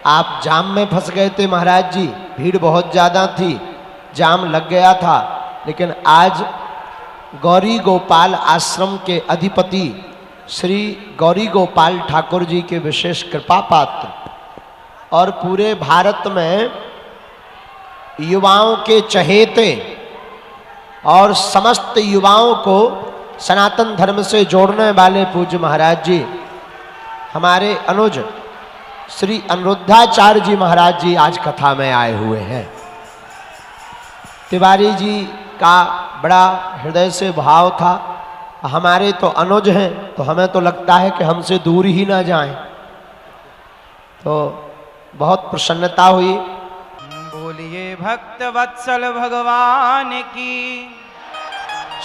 आप जाम में फंस गए थे महाराज जी, भीड़ बहुत ज़्यादा थी, जाम लग गया था। लेकिन आज गौरी गोपाल आश्रम के अधिपति श्री गौरी गोपाल ठाकुर जी के विशेष कृपा पात्र और पूरे भारत में युवाओं के चहेते और समस्त युवाओं को सनातन धर्म से जोड़ने वाले पूज्य महाराज जी हमारे अनुज श्री अनिरुद्धाचार्य जी महाराज जी आज कथा में आए हुए हैं। तिवारी जी का बड़ा हृदय से भाव था, हमारे तो अनुज हैं तो हमें तो लगता है कि हमसे दूर ही ना जाएं, तो बहुत प्रसन्नता हुई। बोलिए भक्त वत्सल भगवान की,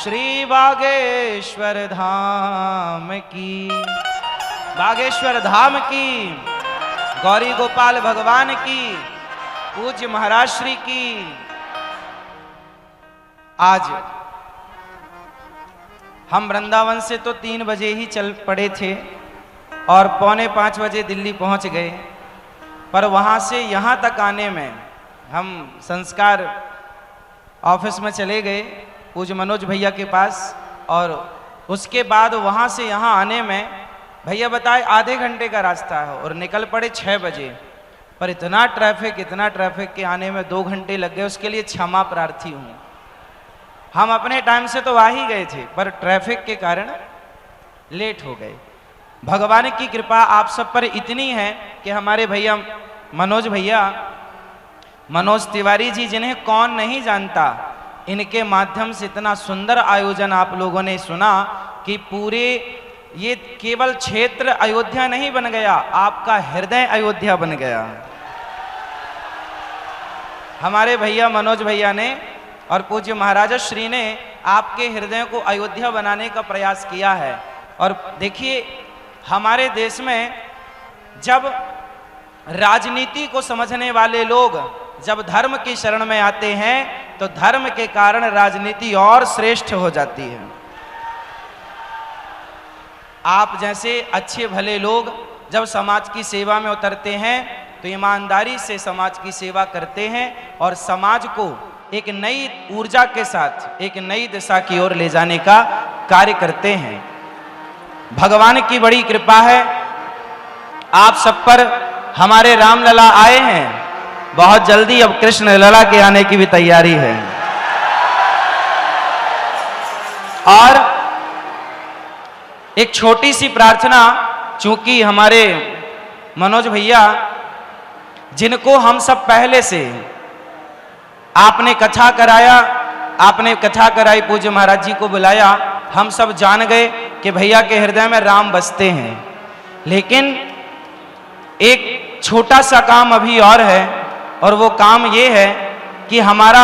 श्री बागेश्वर धाम की, बागेश्वर धाम की, गौरी गोपाल भगवान की, पूज्य महाराज श्री की। आज हम वृंदावन से तो 3 बजे ही चल पड़े थे और 4:45 बजे दिल्ली पहुंच गए, पर वहां से यहां तक आने में हम संस्कार ऑफिस में चले गए पूज्य मनोज भैया के पास, और उसके बाद वहां से यहां आने में भैया बताए आधे घंटे का रास्ता है और निकल पड़े 6 बजे, पर इतना ट्रैफिक के आने में 2 घंटे लग गए। उसके लिए क्षमा प्रार्थी हूँ। हम अपने टाइम से तो आ ही गए थे, पर ट्रैफिक के कारण लेट हो गए। भगवान की कृपा आप सब पर इतनी है कि हमारे भैया मनोज तिवारी जी, जिन्हें कौन नहीं जानता, इनके माध्यम से इतना सुंदर आयोजन आप लोगों ने सुना कि पूरे ये केवल क्षेत्र अयोध्या नहीं बन गया, आपका हृदय अयोध्या बन गया। हमारे भैया मनोज भैया ने और पूज्य महाराज श्री ने आपके हृदय को अयोध्या बनाने का प्रयास किया है। और देखिए, हमारे देश में जब राजनीति को समझने वाले लोग जब धर्म की शरण में आते हैं तो धर्म के कारण राजनीति और श्रेष्ठ हो जाती है। आप जैसे अच्छे भले लोग जब समाज की सेवा में उतरते हैं तो ईमानदारी से समाज की सेवा करते हैं और समाज को एक नई ऊर्जा के साथ एक नई दिशा की ओर ले जाने का कार्य करते हैं। भगवान की बड़ी कृपा है, आप सब पर हमारे रामलला आए हैं। बहुत जल्दी अब कृष्ण लला के आने की भी तैयारी है। और एक छोटी सी प्रार्थना, चूंकि हमारे मनोज भैया जिनको हम सब पहले से आपने कथा कराया, आपने कथा कराई, पूज्य महाराज जी को बुलाया, हम सब जान गए कि भैया के हृदय में राम बसते हैं। लेकिन एक छोटा सा काम अभी और है, और वो काम ये है कि हमारा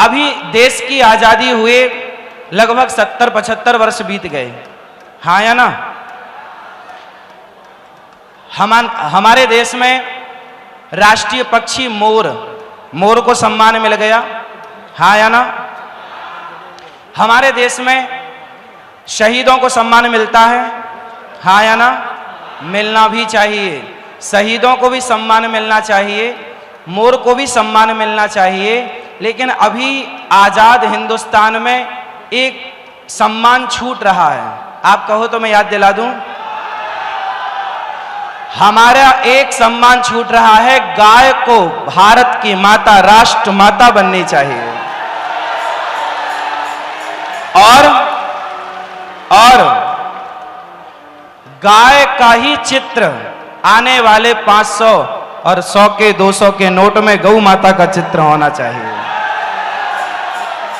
अभी देश की आजादी हुए लगभग 70-75 वर्ष बीत गए, हाँ या ना। हमारे देश में राष्ट्रीय पक्षी मोर को सम्मान मिल गया, हाँ या ना। हमारे देश में शहीदों को सम्मान मिलता है, हाँ या ना। मिलना भी चाहिए, शहीदों को भी सम्मान मिलना चाहिए, मोर को भी सम्मान मिलना चाहिए। लेकिन अभी आजाद हिंदुस्तान में एक सम्मान छूट रहा है, आप कहो तो मैं याद दिला दूं। हमारा एक सम्मान छूट रहा है, गाय को भारत की माता, राष्ट्र माता बननी चाहिए। और गाय का ही चित्र आने वाले 500 और 100 के 200 के नोट में गौ माता का चित्र होना चाहिए,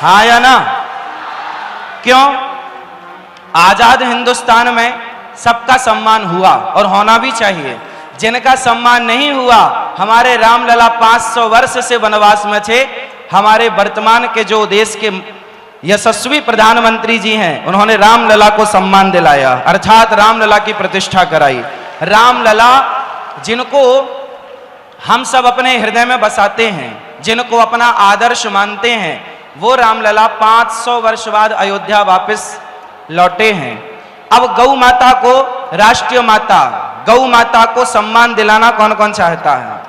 हाँ या ना। क्यों? आजाद हिंदुस्तान में सबका सम्मान हुआ और होना भी चाहिए। जिनका सम्मान नहीं हुआ, हमारे रामलला 500 वर्ष से वनवास में थे। हमारे वर्तमान के जो देश के यशस्वी प्रधानमंत्री जी हैं, उन्होंने रामलला को सम्मान दिलाया, अर्थात रामलला की प्रतिष्ठा कराई। रामलला जिनको हम सब अपने हृदय में बसाते हैं, जिनको अपना आदर्श मानते हैं, वो रामलला 500 वर्ष बाद अयोध्या वापस लौटे हैं। अब गौ माता को राष्ट्रीय माता, गौ माता को सम्मान दिलाना कौन कौन चाहता है?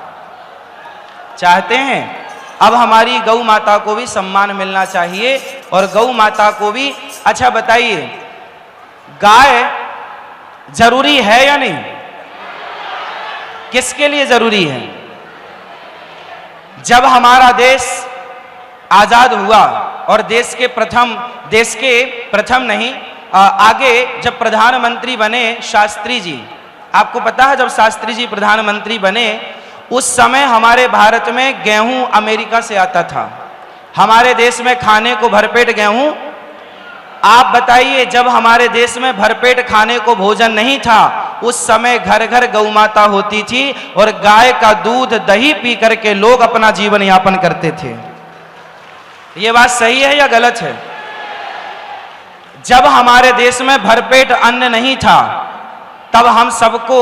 चाहते हैं। अब हमारी गौ माता को भी सम्मान मिलना चाहिए और गौ माता को भी। अच्छा बताइए, गाय जरूरी है या नहीं? किसके लिए जरूरी है? जब हमारा देश आजाद हुआ और देश के प्रथम नहीं, आगे जब प्रधानमंत्री बने शास्त्री जी, आपको पता है जब शास्त्री जी प्रधानमंत्री बने उस समय हमारे भारत में गेहूं अमेरिका से आता था, हमारे देश में खाने को भरपेट गेहूं। आप बताइए, जब हमारे देश में भरपेट खाने को भोजन नहीं था उस समय घर घर गौ माता होती थी और गाय का दूध दही पी करके लोग अपना जीवन यापन करते थे। ये बात सही है या गलत है? जब हमारे देश में भरपेट अन्न नहीं था तब हम सबको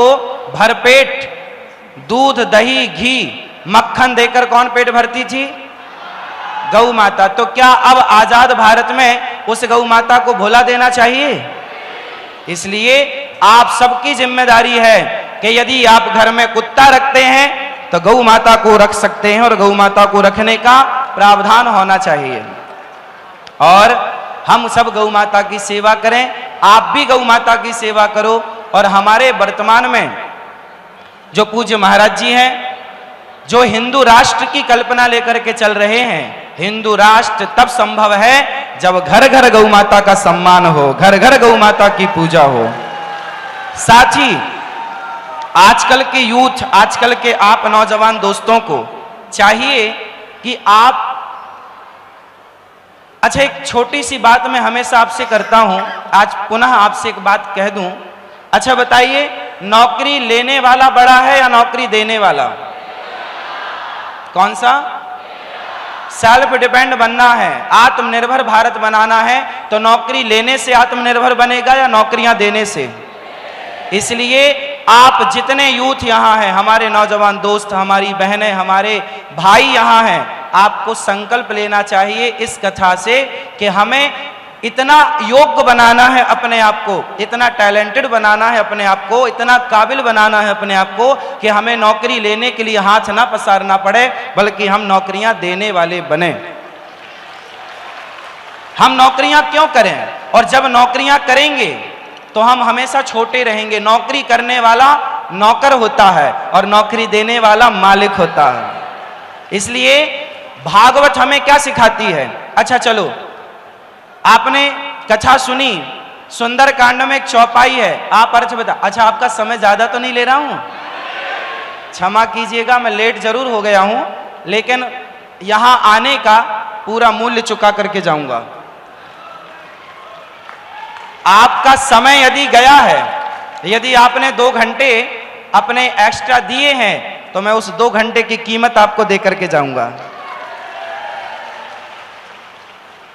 भरपेट दूध दही घी मक्खन देकर कौन पेट भरती थी? गौ माता। तो क्या अब आजाद भारत में उस गौ माता को भुला देना चाहिए? इसलिए आप सबकी जिम्मेदारी है कि यदि आप घर में कुत्ता रखते हैं तो गौ माता को रख सकते हैं और गौ माता को रखने का प्रावधान होना चाहिए और हम सब गौ माता की सेवा करें। आप भी गौ माता की सेवा करो। और हमारे वर्तमान में जो पूज्य महाराज जी हैं, जो हिंदू राष्ट्र की कल्पना लेकर के चल रहे हैं, हिंदू राष्ट्र तब संभव है जब घर घर गौ माता का सम्मान हो, घर घर गौ माता की पूजा हो। साथ ही आजकल के यूथ, आजकल के आप नौजवान दोस्तों को चाहिए कि आप, अच्छा एक छोटी सी बात मैं हमेशा आपसे करता हूं, आज पुनः आपसे एक बात कह दूं। अच्छा बताइए, नौकरी लेने वाला बड़ा है या नौकरी देने वाला? कौन सा? सेल्फ डिपेंड बनना है, आत्मनिर्भर भारत बनाना है तो नौकरी लेने से आत्मनिर्भर बनेगा या नौकरियां देने से? इसलिए आप जितने यूथ यहाँ हैं, हमारे नौजवान दोस्त, हमारी बहनें, हमारे भाई यहाँ हैं, आपको संकल्प लेना चाहिए इस कथा से कि हमें इतना योग्य बनाना है अपने आप को, इतना टैलेंटेड बनाना है अपने आप को, इतना काबिल बनाना है अपने आप को कि हमें नौकरी लेने के लिए हाथ ना पसारना पड़े, बल्कि हम नौकरियां देने वाले बने। हम नौकरियां क्यों करें? और जब नौकरियां करेंगे तो हम हमेशा छोटे रहेंगे। नौकरी करने वाला नौकर होता है और नौकरी देने वाला मालिक होता है। इसलिए भागवत हमें क्या सिखाती है? अच्छा चलो, आपने कथा सुनी, सुंदर कांड में एक चौपाई है, आप अर्थ बता। अच्छा आपका समय ज्यादा तो नहीं ले रहा हूं, क्षमा कीजिएगा, मैं लेट जरूर हो गया हूं, लेकिन यहां आने का पूरा मूल्य चुका करके जाऊंगा। आपका समय यदि गया है, यदि आपने 2 घंटे अपने एक्स्ट्रा दिए हैं तो मैं उस 2 घंटे की कीमत आपको दे करके जाऊंगा।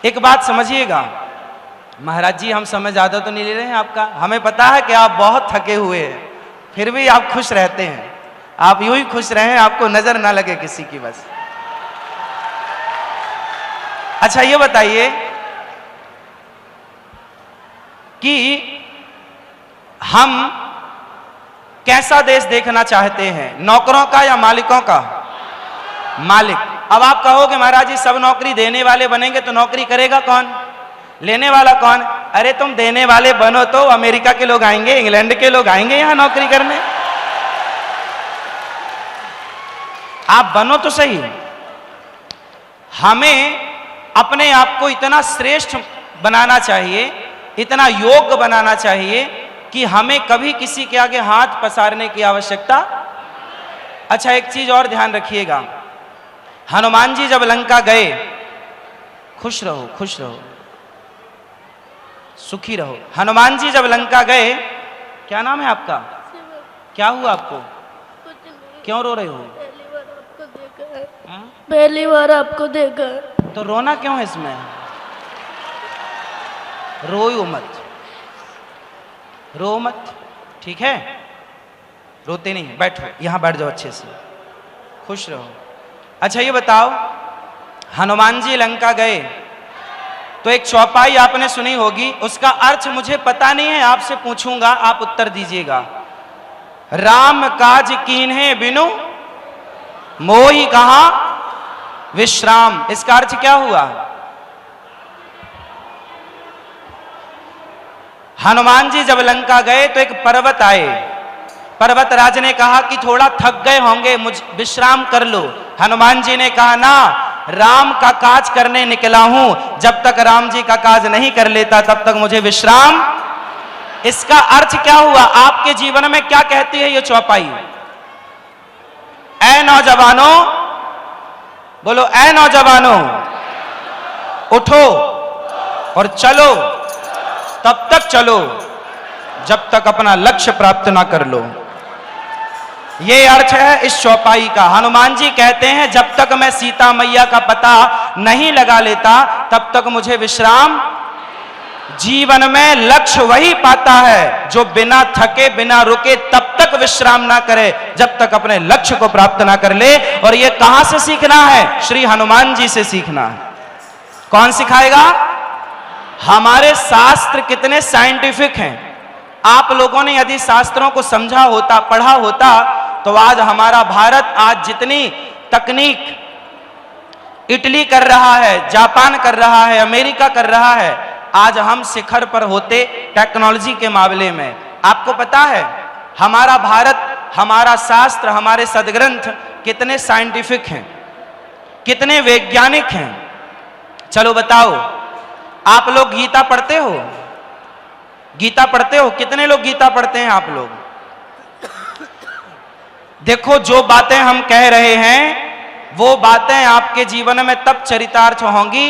एक बात समझिएगा महाराज जी, हम समय ज्यादा तो नहीं ले रहे हैं आपका, हमें पता है कि आप बहुत थके हुए हैं, फिर भी आप खुश रहते हैं। आप यूं ही खुश रहें, आपको नजर ना लगे किसी की बस। अच्छा ये बताइए कि हम कैसा देश देखना चाहते हैं, नौकरों का या मालिकों का? मालिक। अब आप कहोगे महाराज जी सब नौकरी देने वाले बनेंगे तो नौकरी करेगा कौन, लेने वाला कौन? अरे तुम देने वाले बनो तो अमेरिका के लोग आएंगे, इंग्लैंड के लोग आएंगे यहां नौकरी करने। आप बनो तो सही। हमें अपने आप को इतना श्रेष्ठ बनाना चाहिए, इतना योग्य बनाना चाहिए कि हमें कभी किसी के आगे हाथ पसारने की आवश्यकता। अच्छा एक चीज और ध्यान रखिएगा, हनुमान जी जब लंका गए, खुश रहो खुश रहो सुखी रहो, हनुमान जी जब लंका गए, क्या नाम है आपका? क्या हुआ आपको? क्यों रो रहे हो? पहली बार आपको देखा। तो रोना क्यों है इसमें? रोयो मत, रो मत, ठीक है? रोते नहीं, बैठो, यहां बैठ जाओ अच्छे से, खुश रहो। अच्छा ये बताओ, हनुमान जी लंका गए, तो एक चौपाई आपने सुनी होगी, उसका अर्थ मुझे पता नहीं है, आपसे पूछूंगा, आप उत्तर दीजिएगा। राम काज कीन्हे बिनु मोहि कहा विश्राम, इसका अर्थ क्या हुआ? हनुमान जी जब लंका गए तो एक पर्वत आए, पर्वत राज ने कहा कि थोड़ा थक गए होंगे, मुझ विश्राम कर लो। हनुमान जी ने कहा ना, राम का काज करने निकला हूं, जब तक राम जी का काज नहीं कर लेता तब तक मुझे विश्राम। इसका अर्थ क्या हुआ? आपके जीवन में क्या कहती है ये चौपाई? ऐ नौजवानों, बोलो ऐ नौजवानों, उठो और चलो, तब तक चलो जब तक अपना लक्ष्य प्राप्त ना कर लो। ये अर्थ है इस चौपाई का। हनुमान जी कहते हैं जब तक मैं सीता मैया का पता नहीं लगा लेता तब तक मुझे विश्राम। जीवन में लक्ष्य वही पाता है जो बिना थके बिना रुके तब तक विश्राम ना करे जब तक अपने लक्ष्य को प्राप्त ना कर ले। और ये कहां से सीखना है? श्री हनुमान जी से सीखना है। कौन सिखाएगा? हमारे शास्त्र कितने साइंटिफिक हैं। आप लोगों ने यदि शास्त्रों को समझा होता, पढ़ा होता, तो आज हमारा भारत आज जितनी तकनीक इटली कर रहा है, जापान कर रहा है, अमेरिका कर रहा है, आज हम शिखर पर होते टेक्नोलॉजी के मामले में। आपको पता है हमारा भारत, हमारा शास्त्र, हमारे सदग्रंथ कितने साइंटिफिक हैं, कितने वैज्ञानिक हैं। चलो बताओ, आप लोग गीता पढ़ते हो? गीता पढ़ते हो? कितने लोग गीता पढ़ते हैं आप लोग? देखो, जो बातें हम कह रहे हैं वो बातें आपके जीवन में तब चरितार्थ होंगी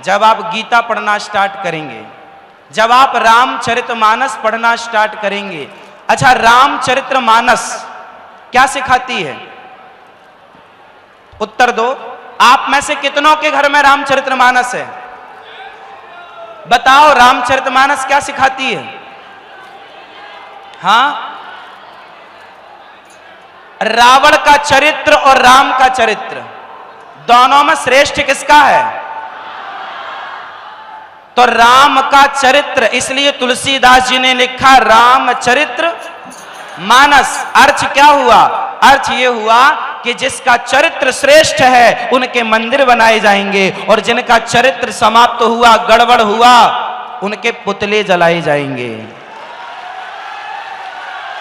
जब आप गीता पढ़ना स्टार्ट करेंगे, जब आप रामचरितमानस पढ़ना स्टार्ट करेंगे। अच्छा, रामचरितमानस क्या सिखाती है? उत्तर दो। आप में से कितनों के घर में रामचरितमानस है? बताओ, रामचरितमानस क्या सिखाती है? हां, रावण का चरित्र और राम का चरित्र दोनों में श्रेष्ठ किसका है? तो राम का चरित्र, इसलिए तुलसीदास जी ने लिखा रामचरित्र मानस। अर्थ क्या हुआ? अर्थ ये हुआ कि जिसका चरित्र श्रेष्ठ है उनके मंदिर बनाए जाएंगे और जिनका चरित्र समाप्त हुआ, गड़बड़ हुआ, उनके पुतले जलाए जाएंगे।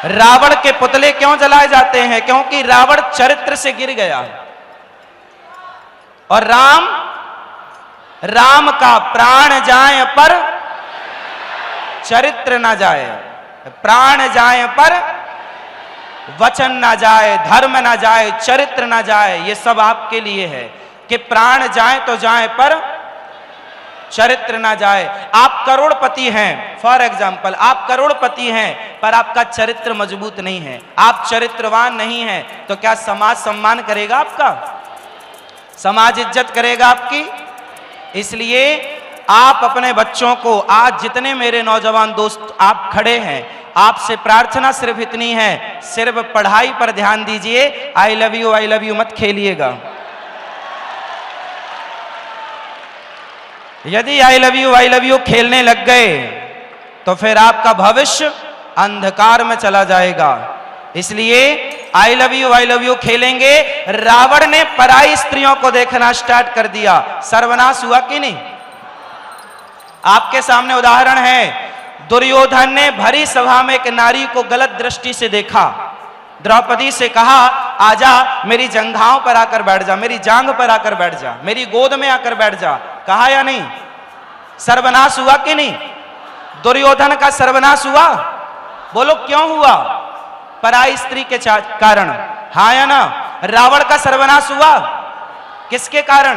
रावण के पुतले क्यों जलाए जाते हैं? क्योंकि रावण चरित्र से गिर गया। और राम का प्राण जाए पर चरित्र ना जाए, प्राण जाए पर वचन ना जाए, धर्म ना जाए, चरित्र ना जाए। ये सब आपके लिए है कि प्राण जाए तो जाए पर चरित्र ना जाए। आप करोड़पति हैं, फॉर एग्जाम्पल आप करोड़पति हैं पर आपका चरित्र मजबूत नहीं है, आप चरित्रवान नहीं हैं, तो क्या समाज सम्मान करेगा आपका? समाज इज्जत करेगा आपकी? इसलिए आप अपने बच्चों को, आज जितने मेरे नौजवान दोस्त आप खड़े हैं, आपसे प्रार्थना सिर्फ इतनी है, सिर्फ पढ़ाई पर ध्यान दीजिए। आई लव यू मत खेलिएगा। यदि आई लव यू खेलने लग गए तो फिर आपका भविष्य अंधकार में चला जाएगा। इसलिए आई लव यू खेलेंगे। रावण ने पराई स्त्रियों को देखना स्टार्ट कर दिया, सर्वनाश हुआ कि नहीं? आपके सामने उदाहरण है, दुर्योधन ने भरी सभा में एक नारी को गलत दृष्टि से देखा। द्रौपदी से कहा, आजा मेरी जंघाओं पर आकर बैठ जा, मेरी जांघ पर आकर बैठ जा, मेरी गोद में आकर बैठ जा। कहा या नहीं? सर्वनाश हुआ कि नहीं? दुर्योधन का सर्वनाश हुआ। बोलो क्यों हुआ? पराई स्त्री के कारण। हाँ या ना? रावण का सर्वनाश हुआ किसके कारण?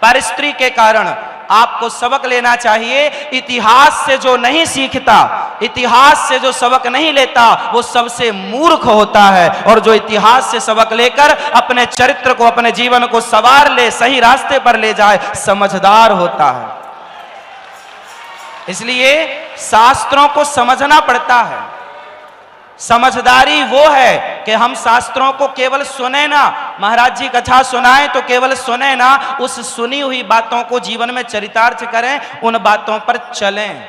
पर स्त्री के कारण। आपको सबक लेना चाहिए, इतिहास से जो नहीं सीखता, इतिहास से जो सबक नहीं लेता, वो सबसे मूर्ख होता है। और जो इतिहास से सबक लेकर अपने चरित्र को, अपने जीवन को संवार ले, सही रास्ते पर ले जाए, समझदार होता है। इसलिए शास्त्रों को समझना पड़ता है, समझदारी वो है कि हम शास्त्रों को केवल सुने ना, महाराज जी कथा सुनाएं तो केवल सुने ना, उस सुनी हुई बातों को जीवन में चरितार्थ करें, उन बातों पर चलें।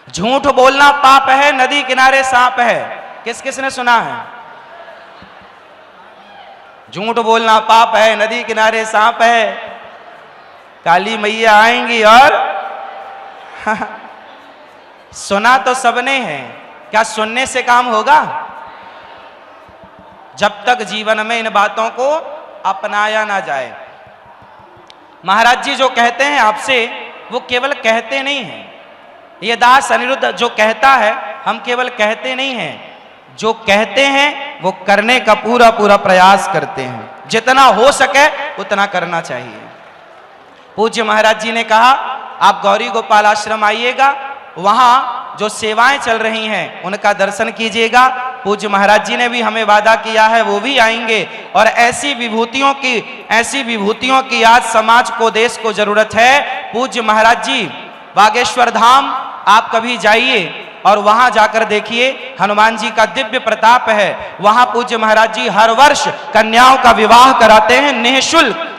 झूठ बोलना पाप है, नदी किनारे सांप है। किस किस ने सुना है? झूठ बोलना पाप है, नदी किनारे सांप है, काली मैया आएंगी और सुना तो सबने है, क्या सुनने से काम होगा? जब तक जीवन में इन बातों को अपनाया ना जाए। महाराज जी जो कहते हैं आपसे, वो केवल कहते नहीं हैं। ये दास अनिरुद्ध जो कहता है, हम केवल कहते नहीं हैं, जो कहते हैं वो करने का पूरा पूरा प्रयास करते हैं। जितना हो सके उतना करना चाहिए। पूज्य महाराज जी ने कहा आप गौरी गोपाल आश्रम आइएगा, वहां जो सेवाएं चल रही हैं उनका दर्शन कीजिएगा। पूज्य महाराज जी ने भी हमें वादा किया है, वो भी आएंगे। और ऐसी विभूतियों की आज समाज को, देश को जरूरत है। पूज्य महाराज जी बागेश्वर धाम आप कभी जाइए और वहां जाकर देखिए, हनुमान जी का दिव्य प्रताप है। वहां पूज्य महाराज जी हर वर्ष कन्याओं का विवाह कराते हैं निःशुल्क।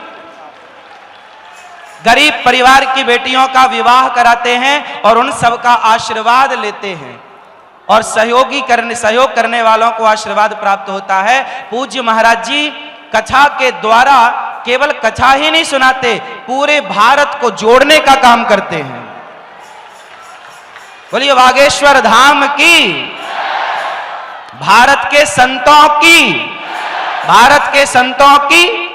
गरीब परिवार की बेटियों का विवाह कराते हैं और उन सब का आशीर्वाद लेते हैं, और सहयोग करने वालों को आशीर्वाद प्राप्त होता है। पूज्य महाराज जी कथा के द्वारा केवल कथा ही नहीं सुनाते, पूरे भारत को जोड़ने का काम करते हैं। बोलिए बागेश्वर धाम की, भारत के संतों की।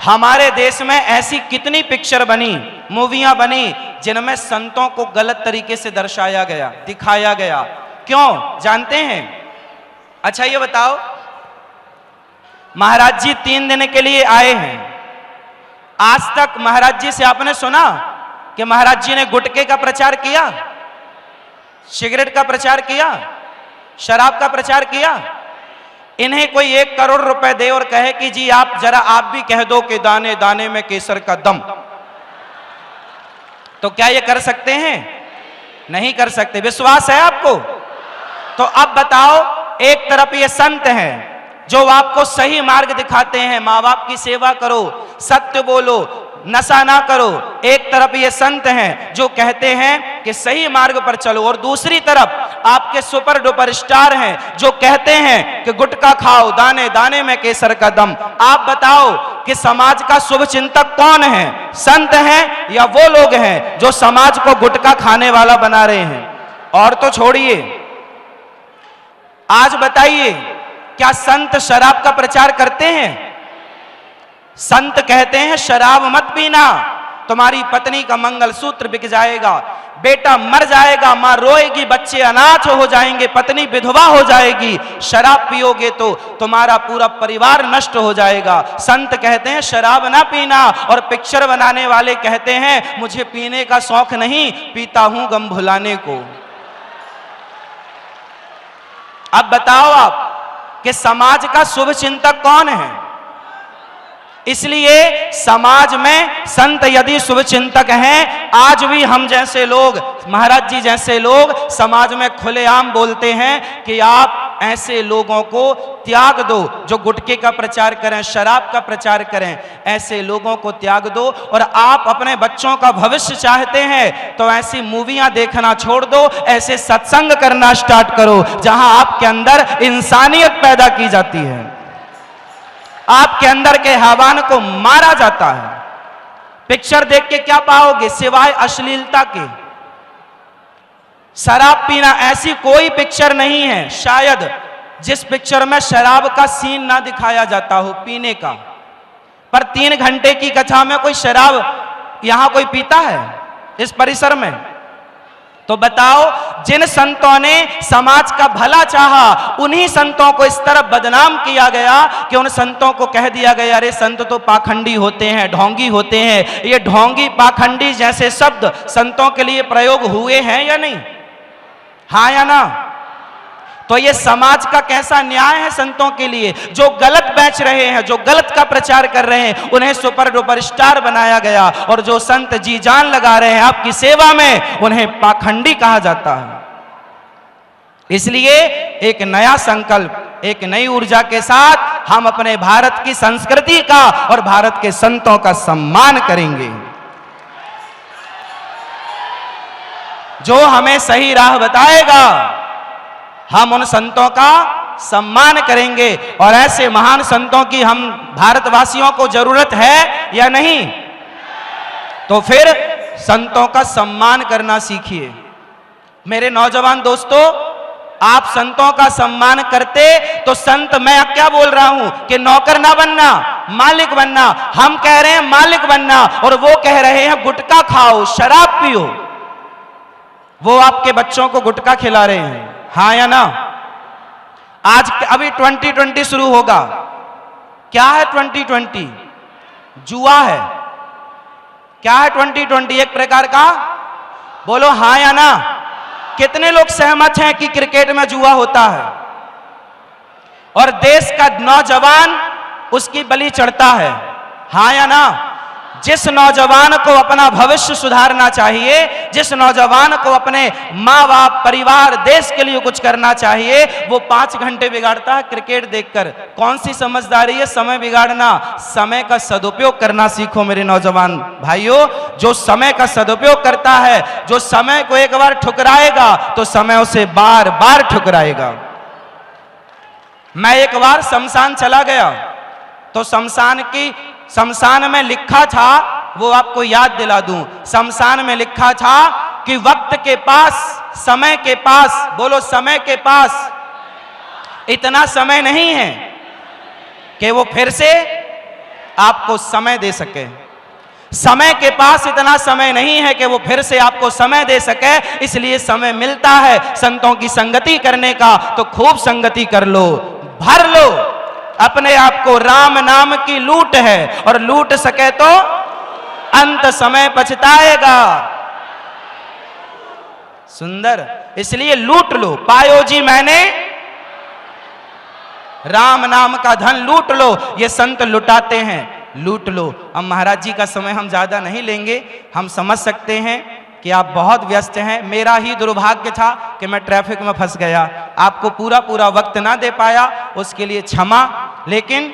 हमारे देश में ऐसी कितनी पिक्चर बनी, मूवियां बनी, जिनमें संतों को गलत तरीके से दर्शाया गया, दिखाया गया। क्यों जानते हैं? अच्छा ये बताओ, महाराज जी 3 दिन के लिए आए हैं। आज तक महाराज जी से आपने सुना कि महाराज जी ने गुटखे का प्रचार किया, सिगरेट का प्रचार किया, शराब का प्रचार किया? इन्हें कोई 1 करोड़ रुपए दे और कहे कि जी आप भी कह दो कि दाने दाने में केसर का दम, तो क्या ये कर सकते हैं? नहीं कर सकते। विश्वास है आपको? तो अब बताओ, एक तरफ ये संत हैं जो आपको सही मार्ग दिखाते हैं, माँ बाप की सेवा करो, सत्य बोलो, नशा ना करो। एक तरफ ये संत हैं जो कहते हैं कि सही मार्ग पर चलो, और दूसरी तरफ आपके सुपर डुपर स्टार हैं जो कहते हैं कि गुटखा खाओ, दाने दाने में केसर का दम। आप बताओ कि समाज का शुभ चिंतक कौन है? संत हैं या वो लोग हैं जो समाज को गुटखा खाने वाला बना रहे हैं? और तो छोड़िए, आज बताइए, क्या संत शराब का प्रचार करते हैं? संत कहते हैं शराब मत पीना, तुम्हारी पत्नी का मंगलसूत्र बिक जाएगा, बेटा मर जाएगा, मां रोएगी, बच्चे अनाथ हो जाएंगे, पत्नी विधवा हो जाएगी। शराब पियोगे तो तुम्हारा पूरा परिवार नष्ट हो जाएगा। संत कहते हैं शराब ना पीना, और पिक्चर बनाने वाले कहते हैं मुझे पीने का शौक नहीं, पीता हूं गम भुलाने को। अब बताओ आप कि समाज का शुभ चिंतक कौन है? इसलिए समाज में संत यदि शुभ चिंतक हैं, आज भी हम जैसे लोग, महाराज जी जैसे लोग समाज में खुलेआम बोलते हैं कि आप ऐसे लोगों को त्याग दो जो गुटखे का प्रचार करें, शराब का प्रचार करें। ऐसे लोगों को त्याग दो, और आप अपने बच्चों का भविष्य चाहते हैं तो ऐसी मूवियां देखना छोड़ दो, ऐसे सत्संग करना स्टार्ट करो जहां आपके अंदर इंसानियत पैदा की जाती है, आपके अंदर के हैवान को मारा जाता है। पिक्चर देख के क्या पाओगे सिवाय अश्लीलता के? शराब पीना, ऐसी कोई पिक्चर नहीं है शायद जिस पिक्चर में शराब का सीन ना दिखाया जाता हो पीने का। पर 3 घंटे की कथा में कोई शराब यहां कोई पीता है इस परिसर में? तो बताओ, जिन संतों ने समाज का भला चाहा, उन्हीं संतों को इस तरह बदनाम किया गया कि उन संतों को कह दिया गया अरे संत तो पाखंडी होते हैं, ढोंगी होते हैं। ये ढोंगी, पाखंडी जैसे शब्द संतों के लिए प्रयोग हुए हैं या नहीं? हाँ या ना? तो ये समाज का कैसा न्याय है संतों के लिए? जो गलत बेच रहे हैं, जो गलत का प्रचार कर रहे हैं, उन्हें सुपर डुपर स्टार बनाया गया, और जो संत जी जान लगा रहे हैं आपकी सेवा में, उन्हें पाखंडी कहा जाता है। इसलिए एक नया संकल्प, एक नई ऊर्जा के साथ हम अपने भारत की संस्कृति का और भारत के संतों का सम्मान करेंगे। जो हमें सही राह बताएगा, हम उन संतों का सम्मान करेंगे। और ऐसे महान संतों की हम भारतवासियों को जरूरत है या नहीं? तो फिर संतों का सम्मान करना सीखिए। मेरे नौजवान दोस्तों, आप संतों का सम्मान करते तो संत, मैं क्या बोल रहा हूं कि नौकर ना बनना, मालिक बनना। हम कह रहे हैं मालिक बनना और वो कह रहे हैं गुटखा खाओ, शराब पियो। वो आपके बच्चों को गुटखा खिला रहे हैं, हाँ या ना? आज अभी 2020 शुरू होगा। क्या है 2020? जुआ है। क्या है 2020? एक प्रकार का, बोलो हाँ या ना। कितने लोग सहमत हैं कि क्रिकेट में जुआ होता है और देश का नौजवान उसकी बलि चढ़ता है, हाँ या ना? जिस नौजवान को अपना भविष्य सुधारना चाहिए, जिस नौजवान को अपने माँ बाप, परिवार, देश के लिए कुछ करना चाहिए, वो 5 घंटे बिगाड़ता है क्रिकेट देखकर। कौन सी समझदारी है समय बिगाड़ना? समय का सदुपयोग करना सीखो मेरे नौजवान भाइयों। जो समय का सदुपयोग करता है, जो समय को एक बार ठुकराएगा तो समय उसे बार बार ठुकराएगा। मैं एक बार शमशान चला गया तो शमशान में लिखा था, वो आपको याद दिला दूं। शमशान में लिखा था कि वक्त के पास, समय के पास, बोलो समय के पास इतना समय नहीं है कि वो फिर से आपको समय दे सके। समय के पास इतना समय नहीं है कि वो फिर से आपको समय दे सके। इसलिए समय मिलता है संतों की संगति करने का, तो खूब संगति कर लो, भर लो अपने आप को। राम नाम की लूट है और लूट सके तो अंत समय पछताएगा। सुंदर, इसलिए लूट लो। पायो जी मैंने राम नाम का धन लूट लो। ये संत लुटाते हैं, लूट लो। अब महाराज जी का समय हम ज्यादा नहीं लेंगे। हम समझ सकते हैं कि आप बहुत व्यस्त हैं। मेरा ही दुर्भाग्य था कि मैं ट्रैफिक में फंस गया, आपको पूरा वक्त ना दे पाया, उसके लिए क्षमा। लेकिन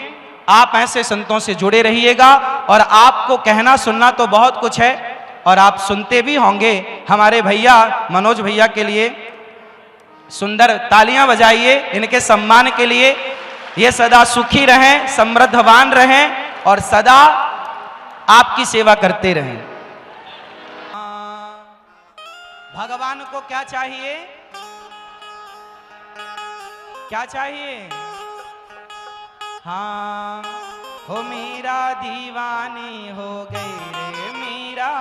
आप ऐसे संतों से जुड़े रहिएगा और आपको कहना सुनना तो बहुत कुछ है और आप सुनते भी होंगे। हमारे भैया मनोज भैया के लिए सुंदर तालियां बजाइए इनके सम्मान के लिए। ये सदा सुखी रहें, समृद्धवान रहें और सदा आपकी सेवा करते रहें। भगवान को क्या चाहिए? क्या चाहिए? हाँ, हो मीरा दीवानी हो गई रे मीरा,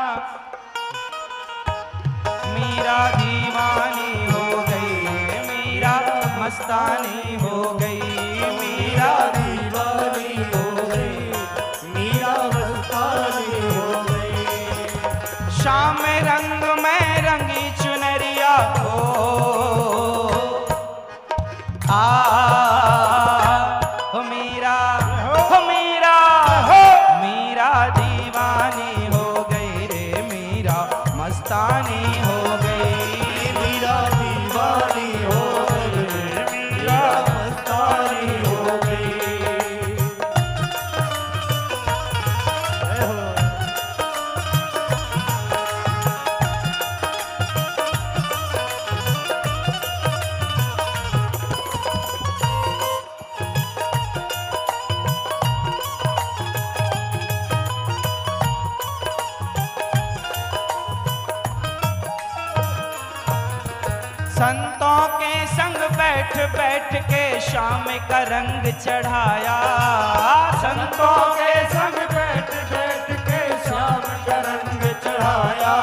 मीरा दीवानी हो गई रे मीरा, मस्तानी हो गई, मीरा दीवानी हो गई, मीरा मस्तानी हो गई। शाम रंग में रंगी चुनरिया हो मीरा दीवानी हो गई रे मीरा, मस्तानी हो गई, मीरा दीवानी हो गई रे मीरा, मस्तानी हो गई। संतों के संग बैठ बैठ के शाम का रंग चढ़ाया, संतों के संग बैठ बैठ के शाम का रंग चढ़ाया।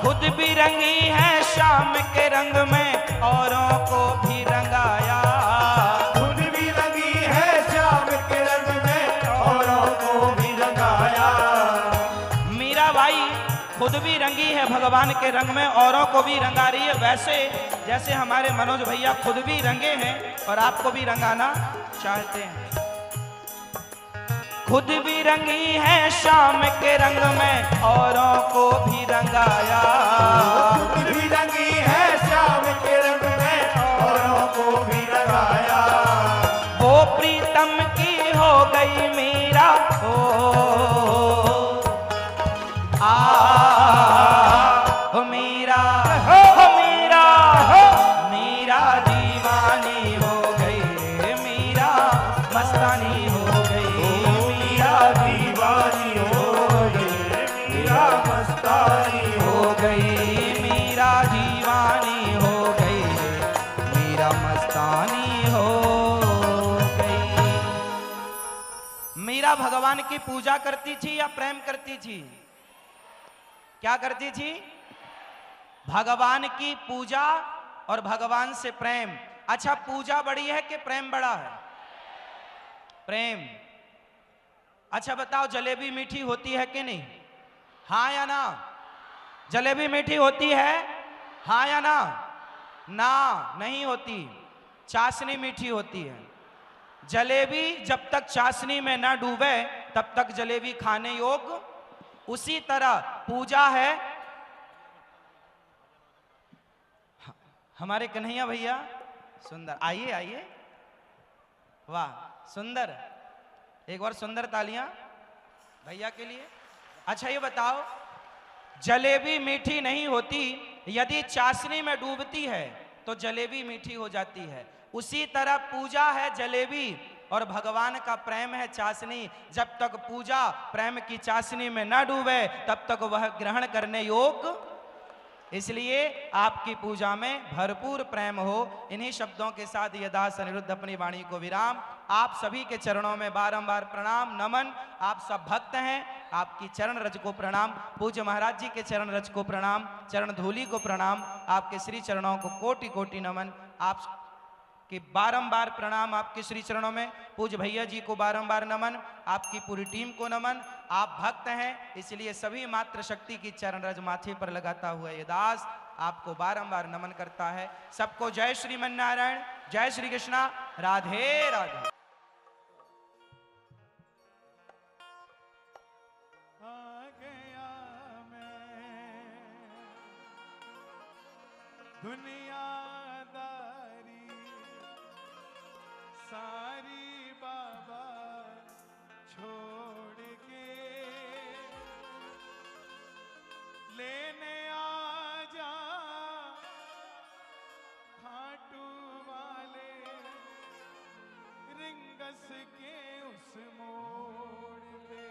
खुद भी रंगी है शाम के रंग में औरों को भी रंगाया, खुद भी रंगी है शाम के रंग में औरों को भी रंगाया। मीरा बाई खुद भी रंगी है भगवान के रंग में, औरों को भी रंगा रही है। वैसे जैसे हमारे मनोज भैया खुद भी रंगे हैं और आपको भी रंगाना चाहते हैं। खुद भी रंगी है शाम के रंग में औरों को भी रंगाया, खुद भी रंगी है शाम के रंग में प्रीतम की हो गई मीरा हो मीरा मीरा दीवानी हो गई मीरा मस्तानी हो गई मीरा दीवानी हो गई मीरा मस्तानी हो गई मीरा दीवानी हो गई मीरा मस्तानी हो गई। मीरा भगवान की पूजा करती थी या प्रेम करती थी? क्या करती थी? भगवान की पूजा और भगवान से प्रेम। अच्छा, पूजा बड़ी है कि प्रेम बड़ा है? प्रेम। अच्छा बताओ, जलेबी मीठी होती है कि नहीं? हाँ या ना? जलेबी मीठी होती है? हाँ या ना? ना, नहीं होती। चाशनी मीठी होती है। जलेबी जब तक चाशनी में ना डूबे तब तक जलेबी खाने योग्य। उसी तरह पूजा है। हमारे कन्हैया भैया सुंदर, आइए आइए, वाह सुंदर, एक बार सुंदर तालियां भैया के लिए। अच्छा ये बताओ, जलेबी मीठी नहीं होती, यदि चाशनी में डूबती है तो जलेबी मीठी हो जाती है। उसी तरह पूजा है जलेबी और भगवान का प्रेम है चाशनी। जब तक पूजा प्रेम की चाशनी में न डूबे तब तक वह ग्रहण करने योग्य। इसलिए आपकी पूजा में भरपूर प्रेम हो। इन्हीं शब्दों के साथ ये दास अनिरुद्ध अपनी वाणी को विराम। आप सभी के चरणों में बारंबार प्रणाम नमन। आप सब भक्त हैं, आपकी चरण रज को प्रणाम। पूज्य महाराज जी के चरण रज को प्रणाम, चरण धूलि को प्रणाम, आपके श्री चरणों को कोटि कोटि नमन। आप कि बारंबार प्रणाम आपके श्री चरणों में। पूज्य भैया जी को बारंबार नमन, आपकी पूरी टीम को नमन। आप भक्त हैं इसलिए सभी मात्र शक्ति की चरण रज माथे पर लगाता हुआ ये दास आपको बारंबार नमन करता है। सबको जय श्रीमन नारायण, जय श्री कृष्णा, राधे राधे। आ गया मैं दुनियादारी सारी बाबा छोड़ के लेने आ जा खाटू वाले रिंगस के उस मोड़ पे।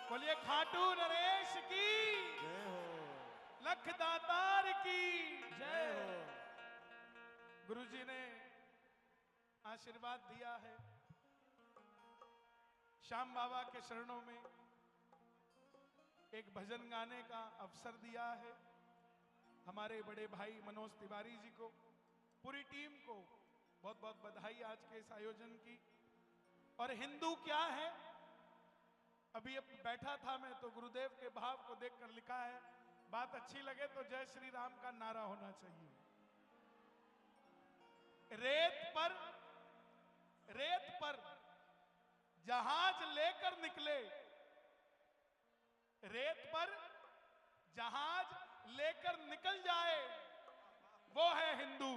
बोलिए खाटू नरेश की जय हो, लखदातार की जय हो। गुरुजी ने आशीर्वाद दिया है, श्याम बाबा के शरणों में एक भजन गाने का अवसर दिया है। हमारे बड़े भाई मनोज तिवारी जी को, पूरी टीम को बहुत बहुत बधाई आज के इस आयोजन की। और हिंदू क्या है, अभी अब बैठा था मैं तो गुरुदेव के भाव को देखकर लिखा है, बात अच्छी लगे तो जय श्री राम का नारा होना चाहिए। रेत पर जहाज लेकर निकले, रेत पर जहाज लेकर निकल जाए वो है हिंदू।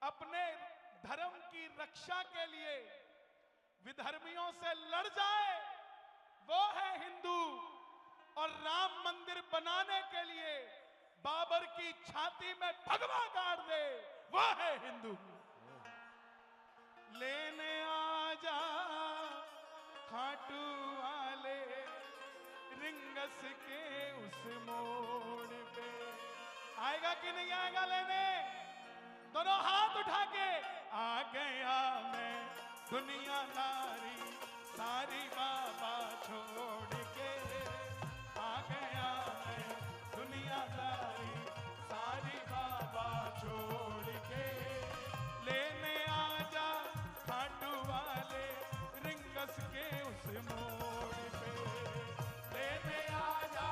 अपने धर्म की रक्षा के लिए विधर्मियों से लड़ जाए वो है हिंदू। और राम मंदिर बनाने के लिए बाबर की छाती में भगवा गाड़ दे वो है हिंदू। लेने आ जा खाटू वाले रिंगस के उस मोड़ पे। आएगा कि नहीं आएगा लेने? दोनों हाथ उठा के। आ गया मैं दुनियादारी सारी बाबा छोड़ के, आ गया मैं दुनियादारी सारी बाबा छोड़ के। लेने आ जा खाटू वाले रिंगस के उस मोड़ पे। लेने आ जा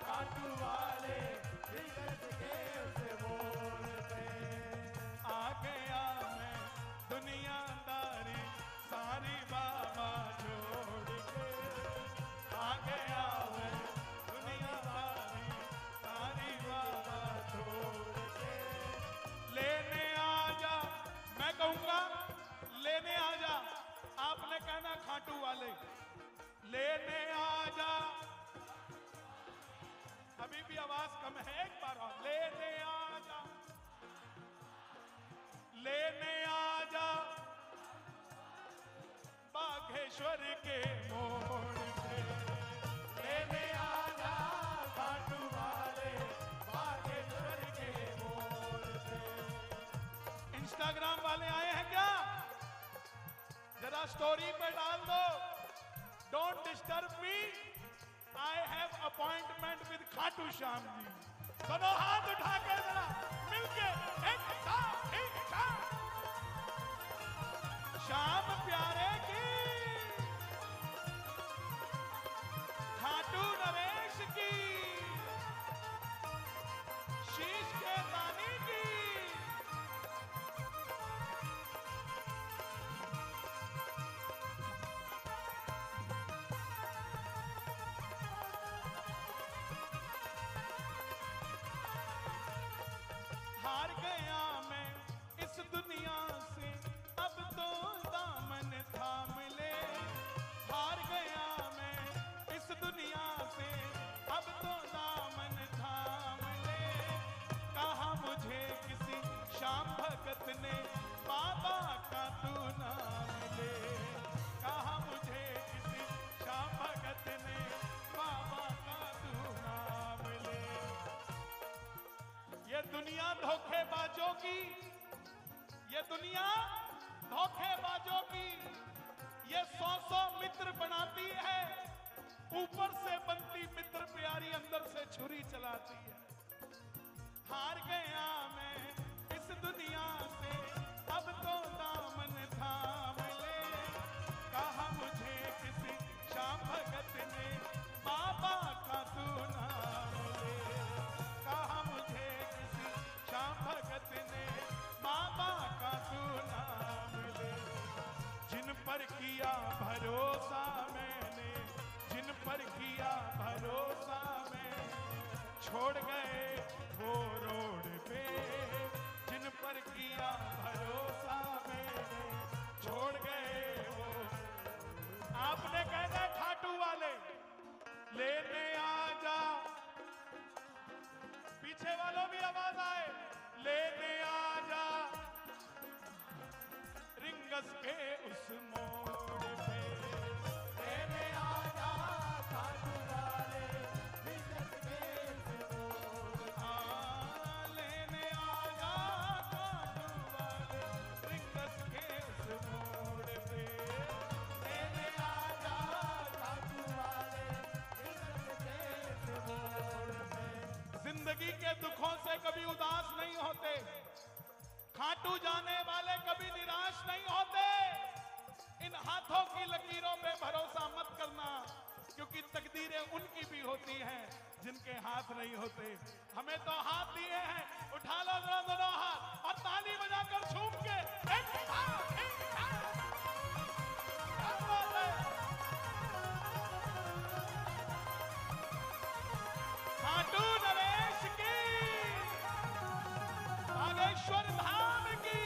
खाटू वाले रिंगस के उस मोड़ पे। आ गया मैं दुनियादारी सारी बाबा छोड़ के, आ आवाज कम है, एक बार और। लेने आजा, लेने आजा बागेश्वर के मोड़ पे, लेने आजा खाटू वाले बागेश्वर के मोड़ पे। इंस्टाग्राम वाले आए हैं क्या? जरा स्टोरी पे डाल दो, don't disturb me, I have appointment with Khatu Shyam ji. दोनों हाथ उठा के जरा मिलके एक साथ, एक साथ। श्याम प्यारे की, खाटू नरेश की, शीश के दानी की। हार गया मैं इस दुनिया से, अब तो दामन थाम ले। हार गया मैं इस दुनिया से, अब तो दामन थाम ले। कहा मुझे किसी श्याम भगत ने, बाबा का तू नाम ले। कहा मुझे किसी श्याम भगत ने, बाबा का तू नाम ले। ये दुनिया धोखेबाजों की, ये दुनिया धोखेबाजों की, ये 100 मित्र बनाती है, ऊपर से बनती मित्र प्यारी, अंदर से छुरी चलाती है। हार गया मैं इस दुनिया से, अब तो दामन थाम ले। कहा मुझे किसी श्याम भगत ने, बाबा का तू नाम ले। कहा मुझे किसी श्याम भगत ने, बाबा का तू नाम ले। जिन पर किया भरोसा मैंने, जिन पर किया भरोसा मैंने, छोड़ गए वो रोड पे। जिन पर किया भरोसा मैंने, छोड़ गए वो। आपने कहना खाटू वाले, लेने आजा, पीछे वालों भी आवाज आए, लेने आजा रिंगस के उस मोड़ पे। लेने आजा खाटू वाले, रिंगस के उस मोड़ पे। लेने आजा खाटू वाले, रिंगस के उस मोड़ पे। लेने आजा खाटू वाले, रिंगस के उस मोड़ पे। जिंदगी के दुखों से कभी उदास नहीं होते, खाटू जाने वाले कभी निराश नहीं होते। इन हाथों की लकीरों पे भरोसा मत करना, क्योंकि तकदीरें उनकी भी होती हैं जिनके हाथ नहीं होते। हमें तो हाथ दिए हैं, उठा लो जरा दोनों हाथ और ताली बजाकर झूम के एक साथ, एक साथ। क्या बात है? खाटू नरेश की, बागेश्वर धाम की।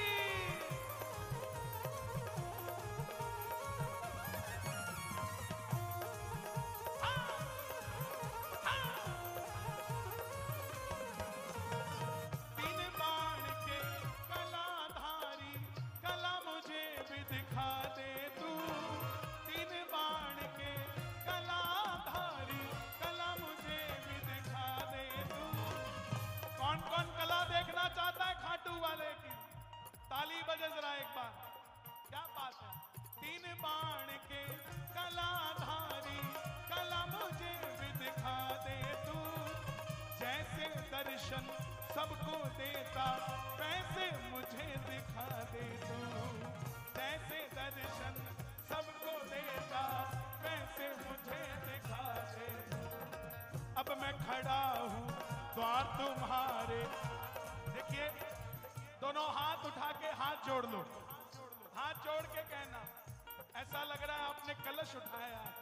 तीन बाण के कलाधारी, कला मुझे भी दिखा दे तू। तीन बाण के कलाधारी, कला मुझे भी दिखा दे तू। कौन कौन कला देखना चाहता है खाटू वाले की? ताली बजे जरा एक बार। क्या बात है? तीन बाण के कलाधारी, कला मुझे भी दिखा दे तू। जैसे दर्शन सबको देता, वैसे मुझे दिखा दे तू। जैसे दर्शन सबको देता, वैसे मुझे दिखा दे तू। अब मैं खड़ा हूँ द्वार तुम्हारे। देखिए, दोनों हाथ उठा के हाथ जोड़ लो, हाथ जोड़ के कहना, ऐसा लग रहा है आपने कलश उठाया है।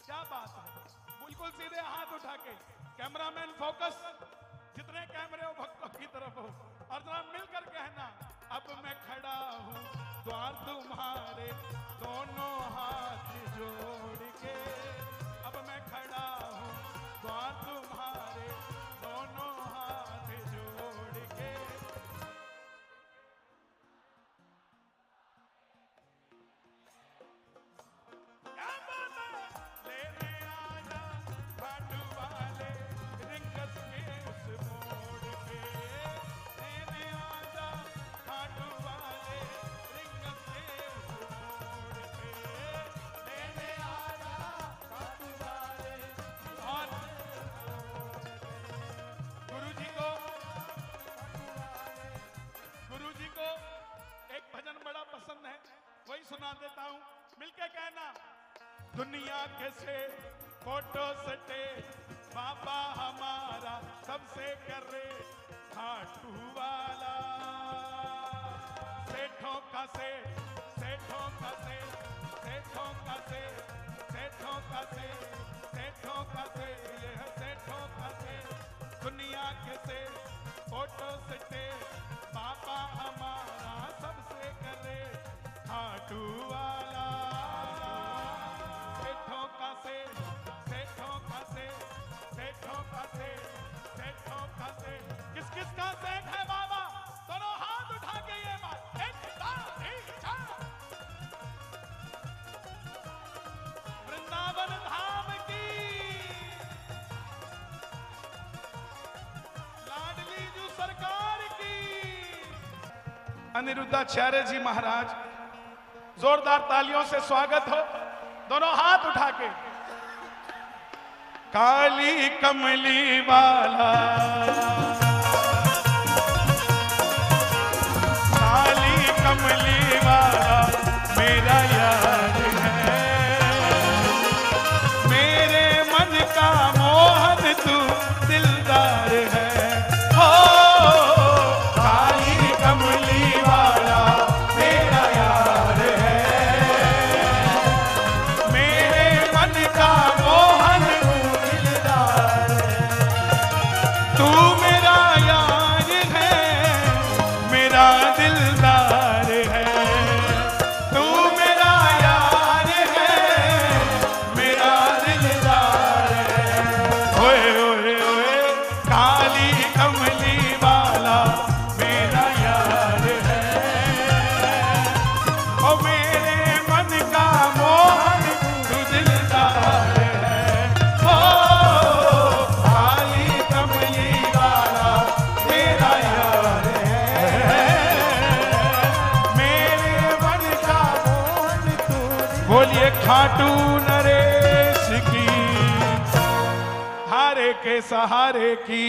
क्या बात है? बिल्कुल सीधे हाथ उठा के। कैमरामैन फोकस, जितने कैमरे हो भक्तों की तरफ हो, और जरा मिलकर कहना, अब मैं खड़ा हूँ द्वार तुम्हारे, दोनों हाथ जोड़ के। अब मैं खड़ा हूँ द्वार तुम्हारे, दोनों दोनों हाथ जोड़ के। क्या बात है? लेने आजा खाटू वाले रिंगस के उस मोड़ पे। लेने आजा खाटू वाले रिंगस के उस मोड़ पे। लेने आजा खाटू वाले। और गुरु जी को एक भजन बड़ा पसंद है, वही सुना देता हूं, मिलके कहना। दुनिया के से फोटो सटे बाबा हमारा सबसे करे खाटू वाला। सेठों का से, सेठों का से, सेठों का से, सेठों का से, सेठों का से, ये है सेठों का से। दुनिया के से फोटो सटे बाबा हमारा सबसे करे खाटू वाला। सेठों का से, सेठों का से, सेठों का से, सेठों का से। किस किस का सेठ है बाबा? दोनों हाथ उठा के ये बात। एक, दो, तीन, चार। वृंदावन धाम की, लाडली जू सरकार की। अनिरुद्धाचार्य जी महाराज, जोरदार तालियों से स्वागत हो। दोनों हाथ उठा के। काली कमली वाला, काली कमली वाला मेरा यार है। मेरे मन का मोहन तू दिलदार है। हो काली कमली वाला मेरा यार है। मेरे मन का मोहन तू दिलदार है। तू मेरा यार है, मेरा दिलदार है। तू मेरा यार है, मेरा दिलदार है। ओए ओए ओए काली कमली वाला मेरा यार है। ओ मेरे मन का मोहन तू दिलदार है। ओ काली कमली वाला मेरा यार है। मेरे मन का मोहन तू। बोलिए खाटू नरेश की, हारे के सहारे की।